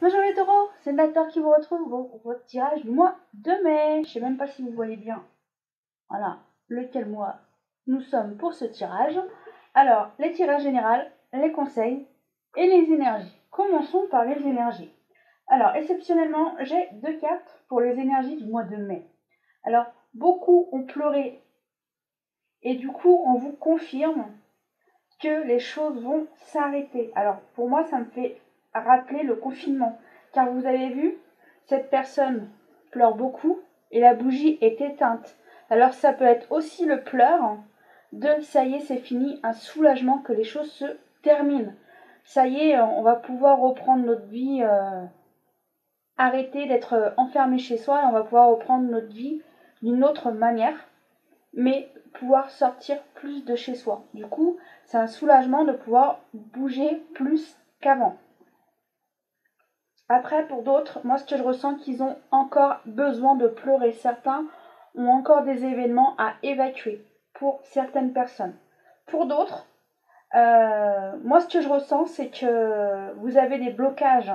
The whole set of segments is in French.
Bonjour les taureaux, c'est le Nator qui vous retrouve pour votre tirage du mois de mai. Je sais même pas si vous voyez bien, voilà, lequel mois nous sommes pour ce tirage. Alors, les tirages généraux, les conseils et les énergies. Commençons par les énergies. Alors, exceptionnellement, j'ai deux cartes pour les énergies du mois de mai. Alors, beaucoup ont pleuré et du coup, on vous confirme que les choses vont s'arrêter. Alors, pour moi, ça me fait rappeler le confinement. Car vous avez vu, cette personne pleure beaucoup et la bougie est éteinte. Alors, ça peut être aussi le pleur de ça y est, c'est fini, un soulagement que les choses se terminent. Ça y est, on va pouvoir reprendre notre vie, arrêter d'être enfermé chez soi et on va pouvoir reprendre notre vie d'une autre manière, mais pouvoir sortir plus de chez soi. Du coup, c'est un soulagement de pouvoir bouger plus qu'avant. Après, pour d'autres, moi ce que je ressens, qu'ils ont encore besoin de pleurer. Certains ont encore des événements à évacuer pour certaines personnes. Pour d'autres, moi ce que je ressens, c'est que vous avez des blocages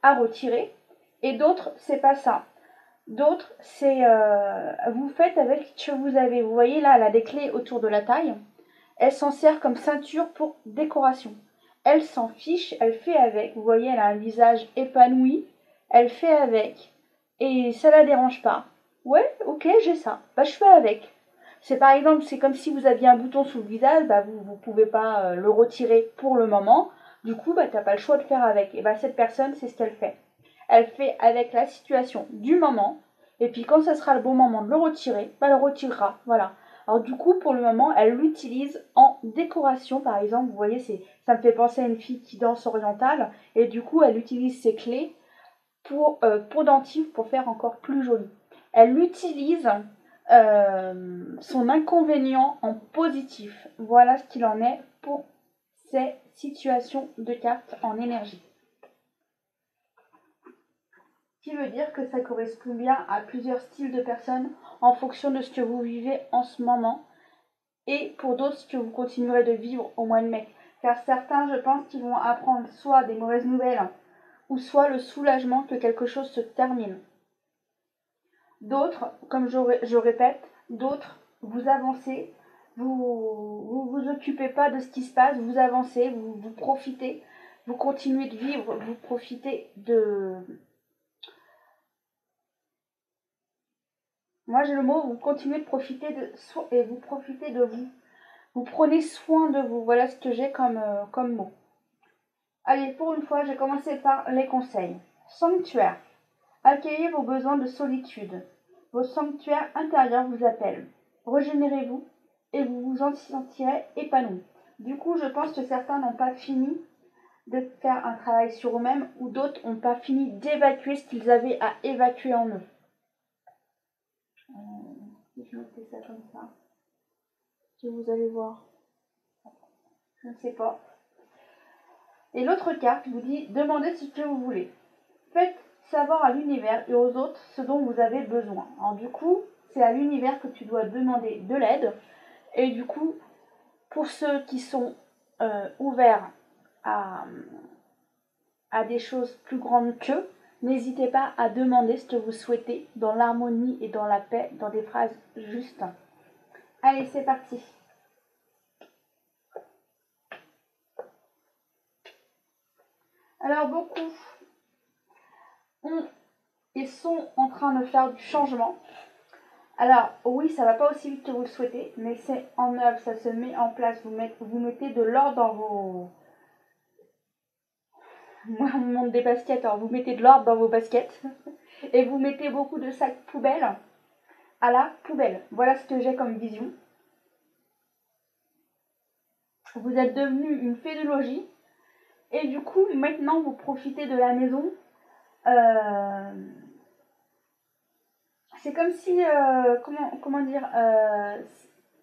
à retirer. Et d'autres, c'est pas ça. D'autres, c'est vous faites avec ce que vous avez. Vous voyez là, elle a des clés autour de la taille. Elle s'en sert comme ceinture pour décoration. Elle s'en fiche, elle fait avec. Vous voyez, elle a un visage épanoui. Elle fait avec. Et ça la dérange pas. Ouais, ok, j'ai ça. Bah, je fais avec. C'est par exemple, c'est comme si vous aviez un bouton sous le visage, bah, vous ne pouvez pas le retirer pour le moment. Du coup, bah, tu n'as pas le choix de faire avec. Et bah, cette personne, c'est ce qu'elle fait. Elle fait avec la situation du moment. Et puis quand ce sera le bon moment de le retirer, bah, elle le retirera. Voilà. Alors du coup, pour le moment, elle l'utilise en décoration, par exemple. Vous voyez, ça me fait penser à une fille qui danse orientale. Et du coup, elle utilise ses clés pour pendentifs pour faire encore plus joli. Elle utilise son inconvénient en positif. Voilà ce qu'il en est pour ces situations de cartes en énergie. Ce qui veut dire que ça correspond bien à plusieurs styles de personnes en fonction de ce que vous vivez en ce moment et pour d'autres ce que vous continuerez de vivre au mois de mai. Car certains, je pense, qu'ils vont apprendre soit des mauvaises nouvelles ou soit le soulagement que quelque chose se termine. D'autres, comme je répète, d'autres, vous avancez, vous occupez pas de ce qui se passe, vous avancez, vous profitez, vous continuez de vivre, vous profitez de... Moi j'ai le mot, vous continuez de profiter et vous profitez de vous. Vous prenez soin de vous, voilà ce que j'ai comme mot. Allez, pour une fois, j'ai commencé par les conseils. Sanctuaire. Accueillez vos besoins de solitude. Vos sanctuaires intérieurs vous appellent. Régénérez-vous et vous vous en sentirez épanoui. Du coup, je pense que certains n'ont pas fini de faire un travail sur eux-mêmes ou d'autres n'ont pas fini d'évacuer ce qu'ils avaient à évacuer en eux. Je mettais ça comme ça. Que vous allez voir. Je ne sais pas. Et l'autre carte vous dit demandez ce que vous voulez. Faites savoir à l'univers et aux autres ce dont vous avez besoin. Alors du coup, c'est à l'univers que tu dois demander de l'aide. Et du coup, pour ceux qui sont ouverts à des choses plus grandes qu'eux, n'hésitez pas à demander ce que vous souhaitez dans l'harmonie et dans la paix, dans des phrases justes. Allez, c'est parti. Alors beaucoup ils sont en train de faire du changement. Alors oui, ça va pas aussi vite que vous le souhaitez, mais c'est en œuvre, ça se met en place. Vous mettez de l'ordre dans vos... Moi, on monte des baskets, alors vous mettez de l'ordre dans vos baskets. Et vous mettez beaucoup de sacs poubelles à la poubelle. Voilà ce que j'ai comme vision. Vous êtes devenu une fée de logis. Et du coup, maintenant, vous profitez de la maison. C'est comme si... comment dire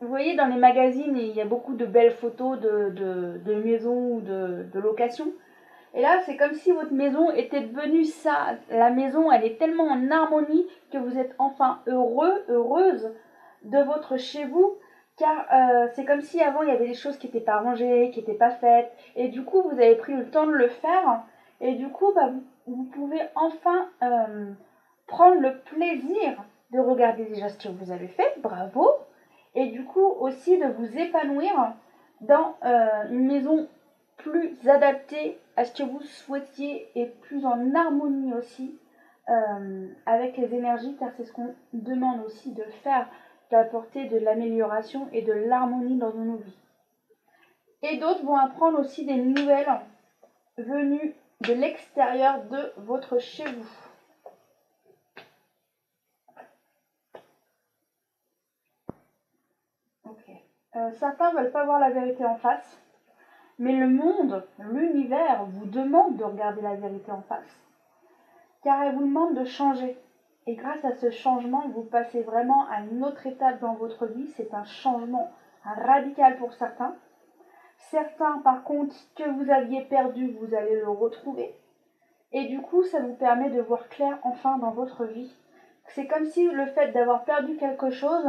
vous voyez, dans les magazines, il y a beaucoup de belles photos de maisons ou de locations. Et là, c'est comme si votre maison était devenue ça. La maison, elle est tellement en harmonie que vous êtes enfin heureuse de votre chez vous. Car c'est comme si avant, il y avait des choses qui n'étaient pas rangées, qui n'étaient pas faites. Et du coup, vous avez pris le temps de le faire. Et du coup, bah, vous pouvez enfin prendre le plaisir de regarder déjà ce que vous avez fait, bravo, et du coup aussi de vous épanouir dans une maison plus adaptée à ce que vous souhaitiez et plus en harmonie aussi avec les énergies, car c'est ce qu'on demande aussi de faire, d'apporter de l'amélioration et de l'harmonie dans nos vies. Et d'autres vont apprendre aussi des nouvelles venues de l'extérieur de votre chez vous. Certains ne veulent pas voir la vérité en face, mais le monde, l'univers vous demande de regarder la vérité en face, car elle vous demande de changer. Et grâce à ce changement, vous passez vraiment à une autre étape dans votre vie. C'est un changement radical pour certains. Certains, par contre, ce que vous aviez perdu, vous allez le retrouver. Et du coup, ça vous permet de voir clair enfin dans votre vie. C'est comme si le fait d'avoir perdu quelque chose,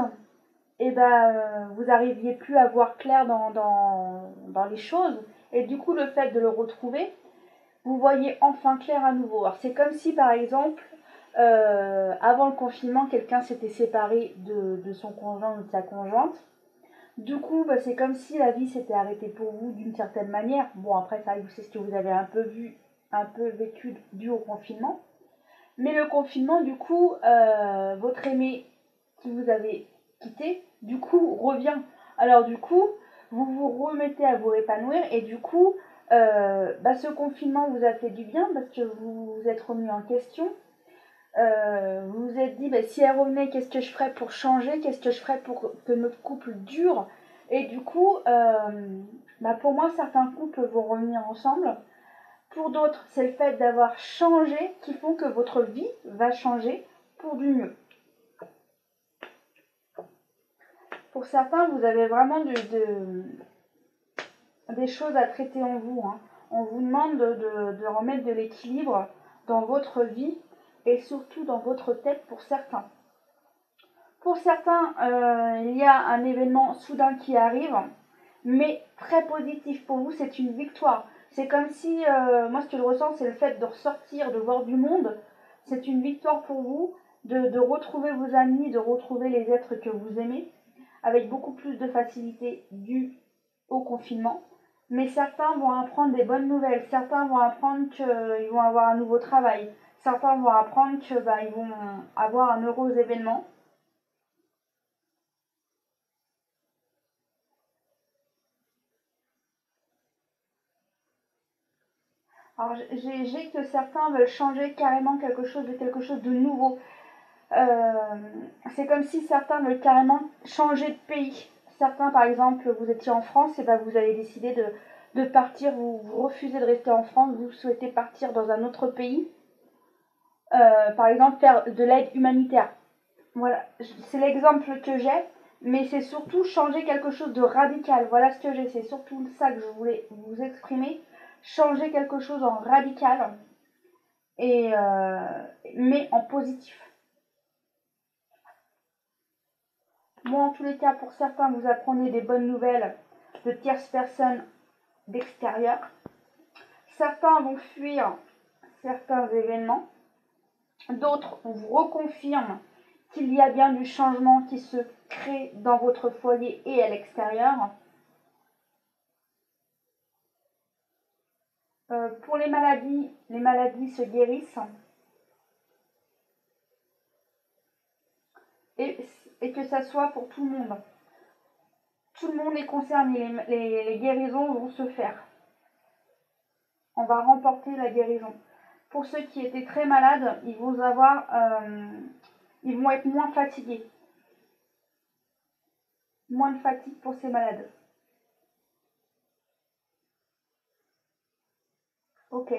vous n'arriviez plus à voir clair dans les choses. Et du coup, le fait de le retrouver, vous voyez enfin clair à nouveau. Alors, c'est comme si, par exemple, avant le confinement, quelqu'un s'était séparé de son conjoint ou de sa conjointe. Du coup, c'est comme si la vie s'était arrêtée pour vous d'une certaine manière. Bon, après, ça, c'est ce que vous avez un peu vu, un peu vécu dû au confinement. Mais le confinement, du coup, votre aimé qui vous avait quitté, du coup, revient. Alors, du coup, vous vous remettez à vous épanouir et du coup, ce confinement vous a fait du bien parce que vous vous êtes remis en question. Vous vous êtes dit, si elle revenait, qu'est-ce que je ferais pour changer? Qu'est-ce que je ferais pour que notre couple dure? Et du coup, pour moi, certains couples vont revenir ensemble. Pour d'autres, c'est le fait d'avoir changé qui font que votre vie va changer pour du mieux. Pour certains, vous avez vraiment des choses à traiter en vous. On vous demande de remettre de l'équilibre dans votre vie et surtout dans votre tête pour certains. Pour certains, il y a un événement soudain qui arrive, mais très positif pour vous, c'est une victoire. C'est comme si, moi ce que je ressens, c'est le fait de ressortir, de voir du monde. C'est une victoire pour vous de retrouver vos amis, de retrouver les êtres que vous aimez, avec beaucoup plus de facilité dû au confinement. Mais certains vont apprendre des bonnes nouvelles, certains vont apprendre qu'ils vont avoir un nouveau travail, certains vont apprendre qu'ils vont avoir un heureux événement. Alors j'ai que certains veulent changer carrément quelque chose de nouveau. C'est comme si certains veulent carrément changer de pays. Certains, par exemple, vous étiez en France et vous avez décidé de partir, vous refusez de rester en France, vous souhaitez partir dans un autre pays. Par exemple, faire de l'aide humanitaire. Voilà, c'est l'exemple que j'ai, mais c'est surtout changer quelque chose de radical. Voilà ce que j'ai, c'est surtout ça que je voulais vous exprimer. Changer quelque chose en radical, mais en positif. Moi, en tous les cas, pour certains, vous apprenez des bonnes nouvelles de tierces personnes d'extérieur. Certains vont fuir certains événements. D'autres vous reconfirment qu'il y a bien du changement qui se crée dans votre foyer et à l'extérieur. Pour les maladies se guérissent. Et que ça soit pour tout le monde. Tout le monde est concerné, les guérisons vont se faire. On va remporter la guérison. Pour ceux qui étaient très malades, ils vont être moins fatigués. Moins de fatigue pour ces malades. Ok.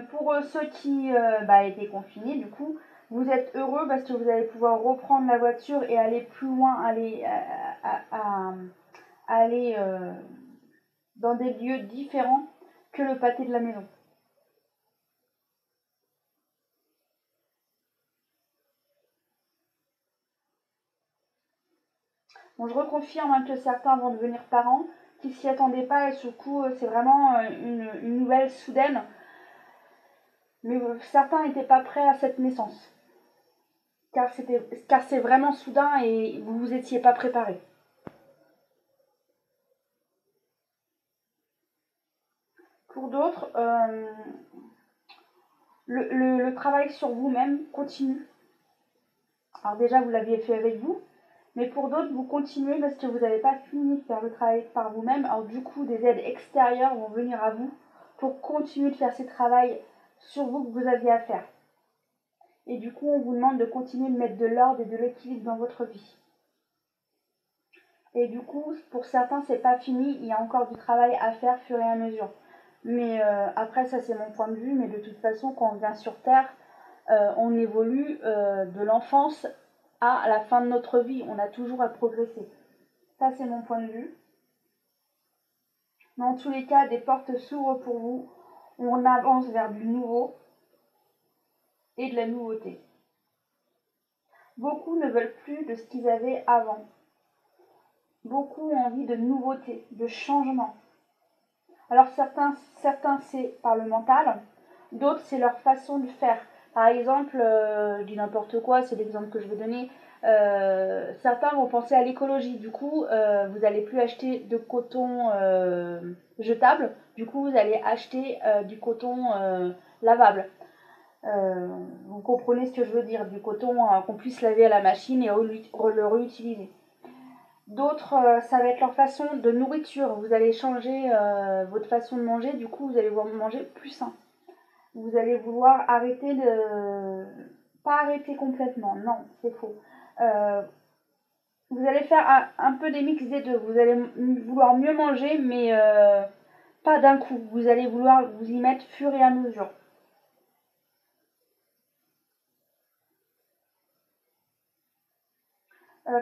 Pour ceux qui étaient confinés, du coup, vous êtes heureux parce que vous allez pouvoir reprendre la voiture et aller plus loin, aller dans des lieux différents que le pâté de la maison. Bon, je reconfirme que certains vont devenir parents, qui s'y attendaient pas et du coup c'est vraiment une nouvelle soudaine. Mais certains n'étaient pas prêts à cette naissance. Car c'est vraiment soudain et vous vous étiez pas préparés. Pour d'autres, le travail sur vous-même continue. Alors déjà, vous l'aviez fait avec vous, mais pour d'autres, vous continuez parce que vous n'avez pas fini de faire le travail par vous-même. Alors du coup, des aides extérieures vont venir à vous pour continuer de faire ce travail sur vous que vous aviez à faire. Et du coup, on vous demande de continuer de mettre de l'ordre et de l'équilibre dans votre vie. Et du coup, pour certains, c'est pas fini, il y a encore du travail à faire au fur et à mesure. Mais après, ça c'est mon point de vue, mais de toute façon, quand on vient sur Terre, on évolue de l'enfance à la fin de notre vie. On a toujours à progresser. Ça c'est mon point de vue. Mais en tous les cas, des portes s'ouvrent pour vous. On avance vers du nouveau et de la nouveauté. Beaucoup ne veulent plus de ce qu'ils avaient avant. Beaucoup ont envie de nouveautés, de changements. Alors certains c'est par le mental, d'autres c'est leur façon de faire. Par exemple, je dis n'importe quoi, c'est l'exemple que je vais donner. Certains vont penser à l'écologie, du coup vous n'allez plus acheter de coton jetable, du coup vous allez acheter du coton lavable. Vous comprenez ce que je veux dire, du coton qu'on puisse laver à la machine et le réutiliser. D'autres, ça va être leur façon de nourriture. Vous allez changer votre façon de manger, du coup vous allez vouloir manger plus sain. Vous allez vouloir arrêter de... Pas arrêter complètement, non, c'est faux. Vous allez faire un peu des mix des deux. Vous allez vouloir mieux manger, mais pas d'un coup. Vous allez vouloir vous y mettre fur et à mesure.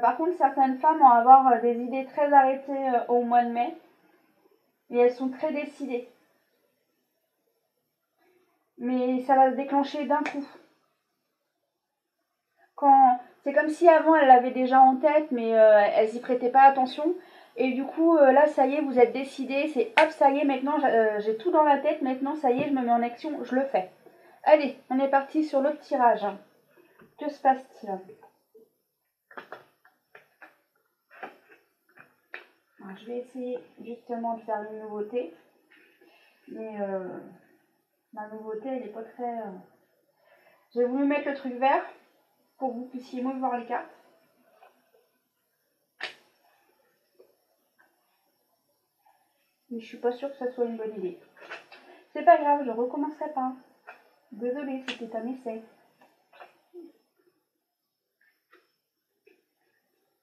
Par contre, certaines femmes vont avoir des idées très arrêtées au mois de mai. Et elles sont très décidées. Mais ça va se déclencher d'un coup. C'est comme si avant elles l'avaient déjà en tête, mais elles y prêtaient pas attention. Et du coup, là, ça y est, vous êtes décidés. C'est hop, ça y est, maintenant j'ai tout dans la tête. Maintenant, ça y est, je me mets en action, je le fais. Allez, on est parti sur l'autre tirage. Que se passe-t-il? Je vais essayer justement de faire une nouveauté. Mais ma nouveauté, elle n'est pas très... J'ai voulu mettre le truc vert pour que vous puissiez mieux voir les cartes. Mais je suis pas sûre que ça soit une bonne idée. C'est pas grave, je recommencerai pas. Désolée, c'était un essai.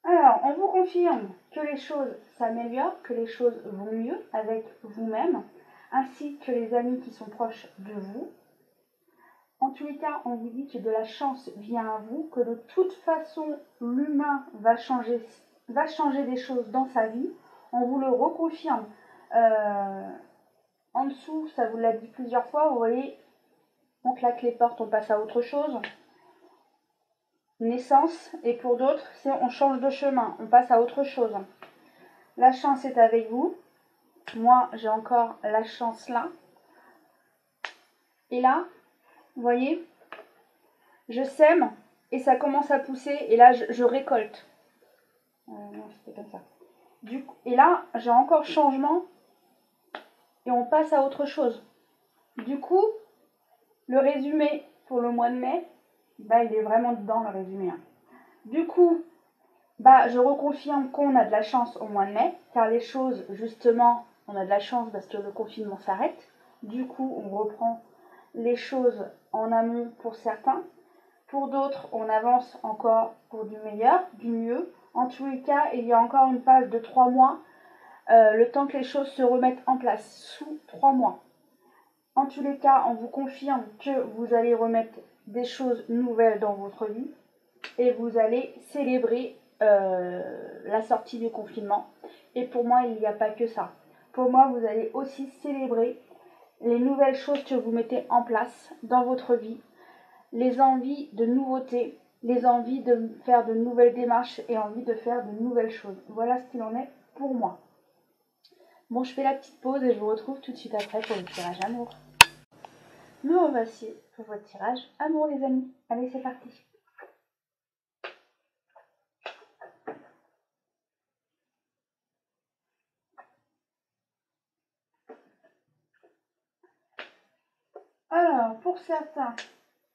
Alors, on vous confirme que les choses s'améliorent, que les choses vont mieux avec vous-même, ainsi que les amis qui sont proches de vous. En tous les cas, on vous dit que de la chance vient à vous, que de toute façon, l'humain va changer des choses dans sa vie. On vous le reconfirme. En dessous, ça vous l'a dit plusieurs fois, vous voyez, on claque les portes, on passe à autre chose. Naissance, et pour d'autres, c'est on change de chemin, on passe à autre chose. La chance est avec vous. Moi, j'ai encore la chance là. Et là, vous voyez, je sème et ça commence à pousser. Et là, je récolte. Non, c'était comme ça. Et là, j'ai encore changement et on passe à autre chose. Du coup, le résumé pour le mois de mai, bah, il est vraiment dedans le résumé. Du coup, bah, je reconfirme qu'on a de la chance au mois de mai, car les choses, justement, on a de la chance parce que le confinement s'arrête. Du coup, on reprend les choses en amont pour certains. Pour d'autres, on avance encore pour du meilleur, du mieux. En tous les cas, il y a encore une phase de 3 mois, le temps que les choses se remettent en place, sous 3 mois. En tous les cas, on vous confirme que vous allez remettre des choses nouvelles dans votre vie et vous allez célébrer la sortie du confinement. Et pour moi, il n'y a pas que ça. Pour moi, vous allez aussi célébrer les nouvelles choses que vous mettez en place dans votre vie, les envies de nouveautés, les envies de faire de nouvelles démarches et envie de faire de nouvelles choses. Voilà ce qu'il en est pour moi. Bon, je fais la petite pause et je vous retrouve tout de suite après pour le tirage amour. Nous voici pour votre tirage amour les amis. Allez c'est parti. Alors pour certains,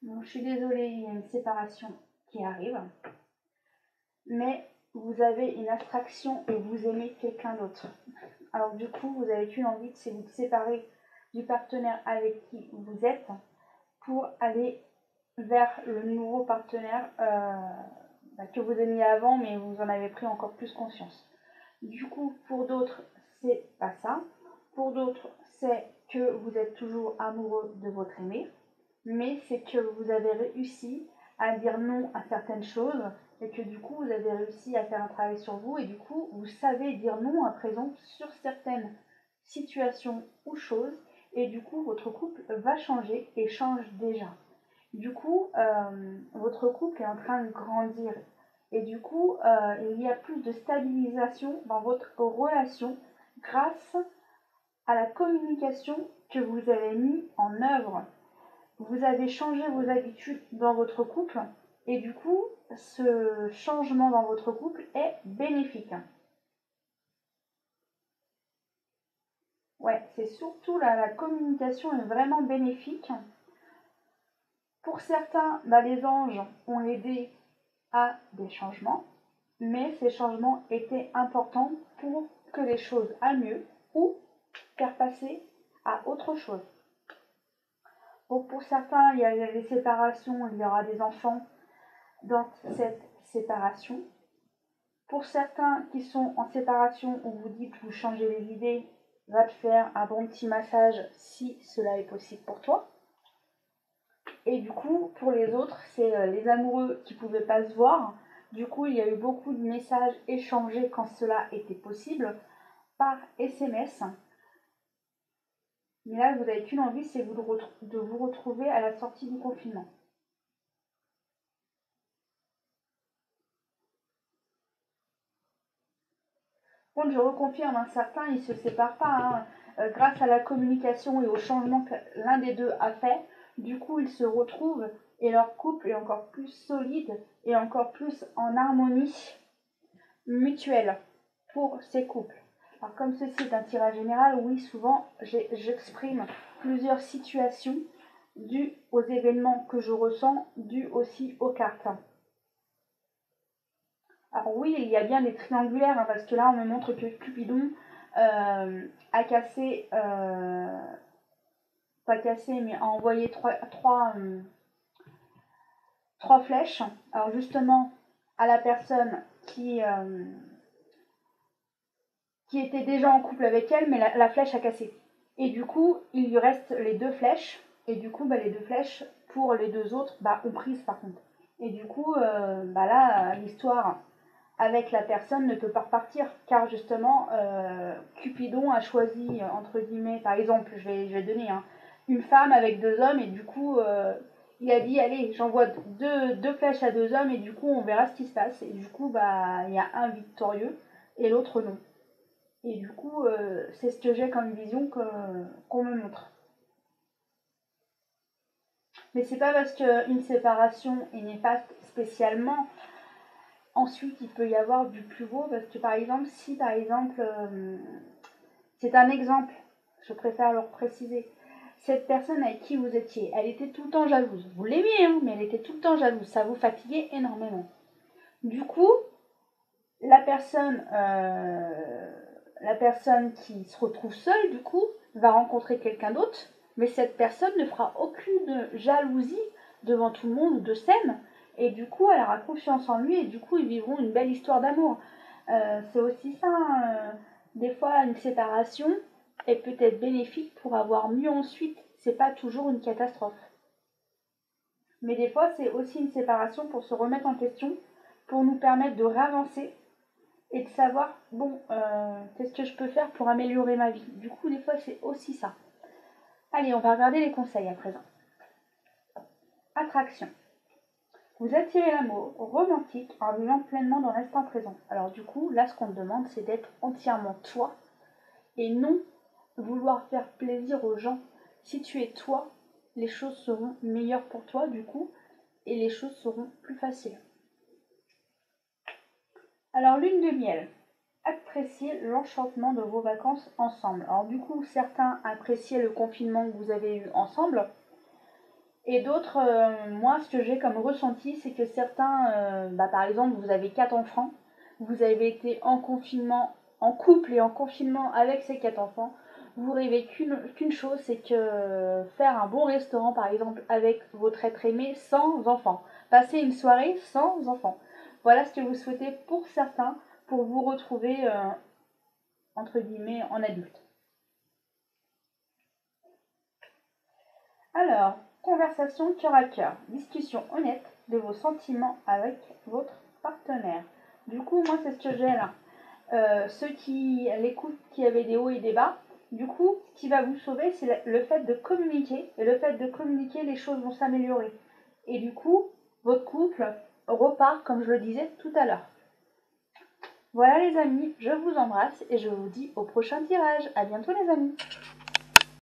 donc, je suis désolée, il y a une séparation qui arrive, mais vous avez une attraction et vous aimez quelqu'un d'autre. Alors du coup, vous avez qu'une envie, c'est vous séparer du partenaire avec qui vous êtes pour aller vers le nouveau partenaire que vous aimiez avant, mais vous en avez pris encore plus conscience. Du coup, pour d'autres, c'est pas ça. Pour d'autres, c'est que vous êtes toujours amoureux de votre aimé, mais c'est que vous avez réussi à dire non à certaines choses et que du coup, vous avez réussi à faire un travail sur vous et du coup, vous savez dire non à présent sur certaines situations ou choses et du coup, votre couple va changer et change déjà. Du coup, votre couple est en train de grandir et du coup, il y a plus de stabilisation dans votre relation grâce à la communication que vous avez mis en œuvre. Vous avez changé vos habitudes dans votre couple et du coup, ce changement dans votre couple est bénéfique. Ouais, c'est surtout la communication est vraiment bénéfique. Pour certains, les anges ont aidé à des changements, mais ces changements étaient importants pour que les choses aillent mieux ou faire passer à autre chose. Donc pour certains, il y a des séparations, il y aura des enfants dans cette séparation. Pour certains qui sont en séparation, on vous dit que vous changez les idées, va te faire un bon petit massage si cela est possible pour toi. Et du coup, pour les autres, c'est les amoureux qui ne pouvaient pas se voir. Du coup, il y a eu beaucoup de messages échangés quand cela était possible par SMS. Mais là, vous n'avez qu'une envie, c'est de vous retrouver à la sortie du confinement. Bon, je reconfirme, certains, ils ne se séparent pas. Grâce à la communication et au changement que l'un des deux a fait, du coup, ils se retrouvent et leur couple est encore plus solide et encore plus en harmonie mutuelle pour ces couples. Alors comme ceci est un tirage général, oui, souvent j'exprime plusieurs situations dues aux événements que je ressens, dues aussi aux cartes. Alors oui, il y a bien des triangulaires, parce que là on me montre que Cupidon a cassé, pas cassé, mais a envoyé trois flèches. Alors justement, à la personne qui était déjà en couple avec elle, mais la flèche a cassé. Et du coup, il lui reste les deux flèches. Et du coup, les deux flèches, pour les deux autres, ont prise par contre. Et du coup, là, l'histoire avec la personne ne peut pas repartir. Car justement, Cupidon a choisi, entre guillemets, par exemple, je vais donner une femme avec deux hommes. Et du coup, il a dit, allez, j'envoie deux flèches à deux hommes. Et du coup, on verra ce qui se passe. Et du coup, il y a un victorieux et l'autre non. Et du coup, c'est ce que j'ai comme vision qu'on me montre. Mais c'est pas parce qu'une séparation est néfaste spécialement. Ensuite, il peut y avoir du plus beau, parce que par exemple, si par exemple, c'est un exemple, je préfère le préciser, cette personne avec qui vous étiez, elle était tout le temps jalouse. Vous l'aimiez, mais elle était tout le temps jalouse. Ça vous fatiguait énormément. Du coup, la personne qui se retrouve seule, du coup, va rencontrer quelqu'un d'autre, mais cette personne ne fera aucune jalousie devant tout le monde ou de scène, et du coup, elle aura confiance en lui, et du coup, ils vivront une belle histoire d'amour. C'est aussi ça, des fois, une séparation est peut-être bénéfique pour avoir mieux ensuite. C'est pas toujours une catastrophe. Mais des fois, c'est aussi une séparation pour se remettre en question, pour nous permettre de réavancer et de savoir, qu'est-ce que je peux faire pour améliorer ma vie. Du coup, des fois, c'est aussi ça. Allez, on va regarder les conseils à présent. Attraction. Vous attirez l'amour romantique en vivant pleinement dans l'instant présent. Alors du coup, là, ce qu'on te demande, c'est d'être entièrement toi et non vouloir faire plaisir aux gens. Si tu es toi, les choses seront meilleures pour toi du coup et les choses seront plus faciles. Alors lune de miel, appréciez l'enchantement de vos vacances ensemble. Alors du coup certains appréciaient le confinement que vous avez eu ensemble et d'autres, moi ce que j'ai comme ressenti c'est que certains, par exemple vous avez 4 enfants, vous avez été en confinement, en couple et en confinement avec ces 4 enfants. Vous rêvez qu'une chose, c'est que faire un bon restaurant, par exemple, avec votre être aimé sans enfants. Passer une soirée sans enfants. Voilà ce que vous souhaitez pour certains, pour vous retrouver, entre guillemets, en adulte. Alors, conversation cœur à cœur. Discussion honnête de vos sentiments avec votre partenaire. Du coup, moi, c'est ce que j'ai là. Ceux qui l'écoutent, qui avaient des hauts et des bas, du coup, ce qui va vous sauver, c'est le fait de communiquer. Et le fait de communiquer, les choses vont s'améliorer. Et du coup, votre couple repart, comme je le disais tout à l'heure. Voilà les amis, je vous embrasse et je vous dis au prochain tirage. À bientôt les amis.